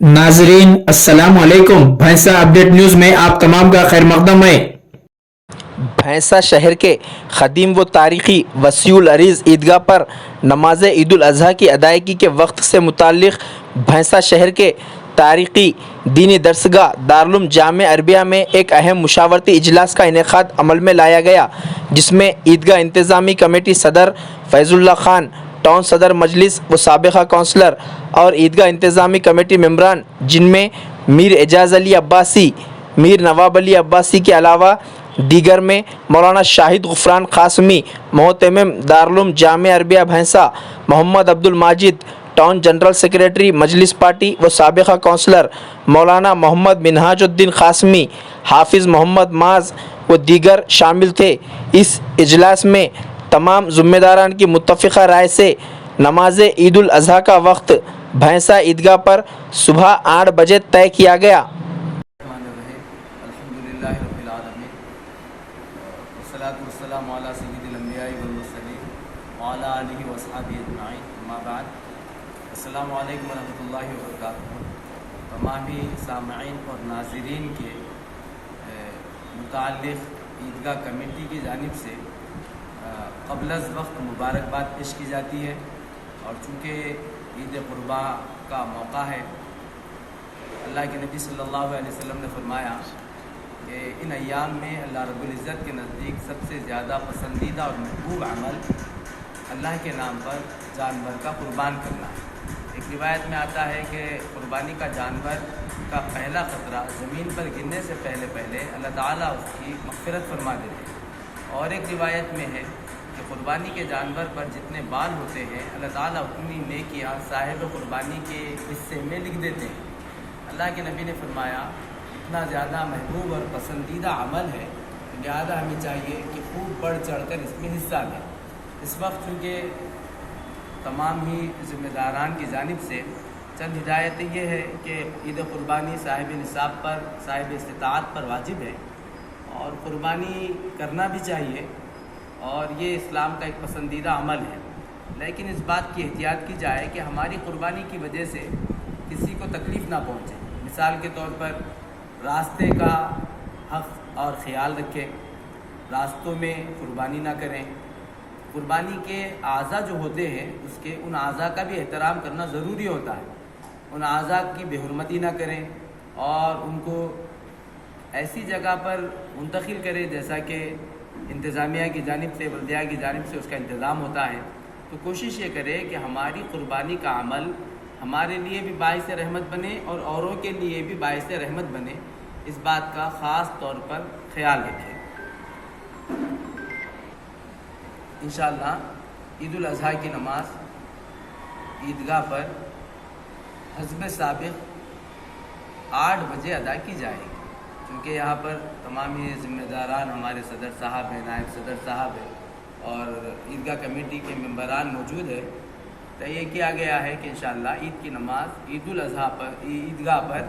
नाजरीन अस्सलाम वालेकुम। भैंसा अपडेट न्यूज़ में आप तमाम का खैर मकदम है। भैंसा शहर के ख़दीम व तारीख़ी वसीउल अरीज़ ईदगाह पर नमाज ईद उल अज़हा की अदायगी के वक्त से मुताल्लिक़ भैंसा शहर के तारीख़ी दीनी दरसगाह दारुल जामे अरबिया में एक अहम मुशावरती इजलास का इनेकाद अमल में लाया गया, जिसमें ईदगाह इंतज़ामी कमेटी सदर फैज़ुल्लाह खान, टाउन सदर मजलिस व साबिक़ा काउंसलर और ईदगाह इंतज़ामी कमेटी मेंबरान, जिनमें मीर एजाज़ अली अब्बासी, मीर नवाब अली अब्बासी के अलावा दीगर में मौलाना Shahid Gufran Qasmi, मोहतमिम Darul Jamia Arabia Bhainsa, Mohammed Abdul Majid, town general secretary Majlis party व साबिक़ा काउंसलर मौलाना मोहम्मद मिनहाजुद्दीन क़ासमी, हाफिज़ मोहम्मद माज व दीगर शामिल थे। इस इजलास में तमाम ज़िम्मेदारान की मुत्तफ़िक़ा राय से नमाज ईद उल अज़हा का वक्त भैंसा ईदगाह पर सुबह 8 बजे तय किया गया। अस्सलामु अलैकुम वरहमतुल्लाहि वबरकातुहू। तमामी सामईन और नाज़रीन के मुताल्लिक़ ईदगाह कमेटी की जानिब से क़ब्ल अज़ वक्त मुबारकबाद पेश की जाती है। और चूँकि ईद क़ुरबा का मौका है, अल्लाह के नबी सल्लल्लाहु अलैहि वसल्लम ने फरमाया कि इन अय्याम में अल्लाह रब्बुल इज़्ज़त के नज़दीक सबसे ज़्यादा पसंदीदा और महबूब अमल अल्लाह के नाम पर जानवर का क़ुरबान करना है। एक रिवायत में आता है कि क़ुरबानी का जानवर का पहला ख़तरा ज़मीन पर गिरने से पहले अल्लाह ताला उसकी मग़फ़िरत फरमा देते हैं। और एक रिवायत में है कि क़ुरबानी के जानवर पर जितने बाल होते हैं, अल्लाह ताला उतनी नेकियां साहिब क़ुरबानी के हिस्से में लिख देते हैं। अल्लाह के नबी ने फरमाया इतना ज़्यादा महबूब और पसंदीदा अमल है, लिहाजा हमें चाहिए कि खूब बढ़ चढ़ कर इसमें हिस्सा लें। इस वक्त चूँकि तमाम ही ज़िम्मेदारान की जानिब से चंद हिदायतें ये है कि ईद क़ुरबानी साहिब निसाब पर, साहिब इस्तिताअत पर वाजिब है और क़ुरबानी करना भी चाहिए और ये इस्लाम का एक पसंदीदा अमल है। लेकिन इस बात की एहतियात की जाए कि हमारी क़ुरबानी की वजह से किसी को तकलीफ़ ना पहुँचे। मिसाल के तौर पर रास्ते का हक़ और ख़याल रखें, रास्तों में क़ुरबानी ना करें। क़ुरबानी के आज़ा जो होते हैं उसके उन आज़ा का भी एहतराम करना ज़रूरी होता है। उन आज़ा की बेहुरमती ना करें और उनको ऐसी जगह पर मुंतकिल करें जैसा कि इंतज़ामिया की जानिब से, बल्दिया की जानिब से उसका इंतज़ाम होता है। तो कोशिश ये करें कि हमारी क़ुरबानी का अमल हमारे लिए भी बाइस रहमत बने और औरों के लिए भी बाइस रहमत बने। इस बात का ख़ास तौर पर ख्याल रखें। इंशाअल्लाह ईद उल अज़हा की नमाज ईदगाह पर हस्ब साबिक़ 8 बजे अदा की जाएगी। क्योंकि यहाँ पर तमाम ही ज़िम्मेदारान हमारे सदर साहब हैं, नायब सदर साहब हैं और ईदगाह कमेटी के मेंबरान मौजूद है। तो ये किया गया है कि इंशाअल्लाह ईद की नमाज ईद उल अज़हा पर ईदगाह पर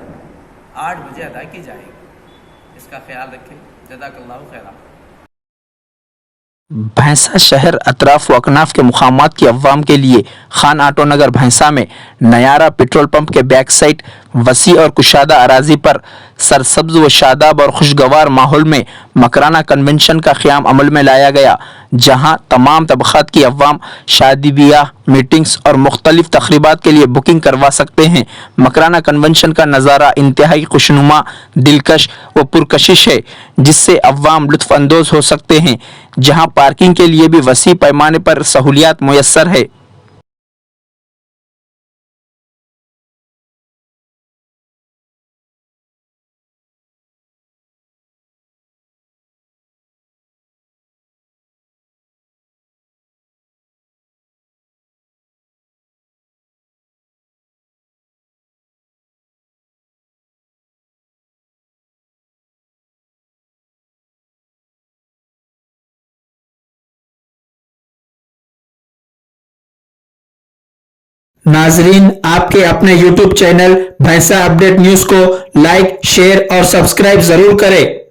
8 बजे अदा की जाएगी। इसका ख्याल रखें। जज़ाकल्लाहु खैरा। भैंसा शहर अतराफ व अकनाफ के मुकामात की अवाम के लिए खान आटो नगर भैंसा में नयारा पेट्रोल पंप के बैक साइड वसी और कुशादा अराजी पर सरसब्ज व शादाब और खुशगवार माहौल में मकराना कन्वेंशन का क़याम अमल में लाया गया, जहां तमाम तबक़ात की अवाम शादी ब्याह, मीटिंग्स और मुख्तलिफ तक़रीबात के लिए बुकिंग करवा सकते हैं। मकराना कन्वेंशन का नज़ारा इंतहाई खुशनुमा, दिलकश व पुरकशिश है, जिससे अवाम लुत्फ़ अंदोज़ हो सकते हैं, जहां पार्किंग के लिए भी वसी पैमाने पर सहूलियात मुयस्सर है। नाजरीन आपके अपने YouTube चैनल भैंसा अपडेट न्यूज़ को लाइक, शेयर और सब्सक्राइब ज़रूर करें।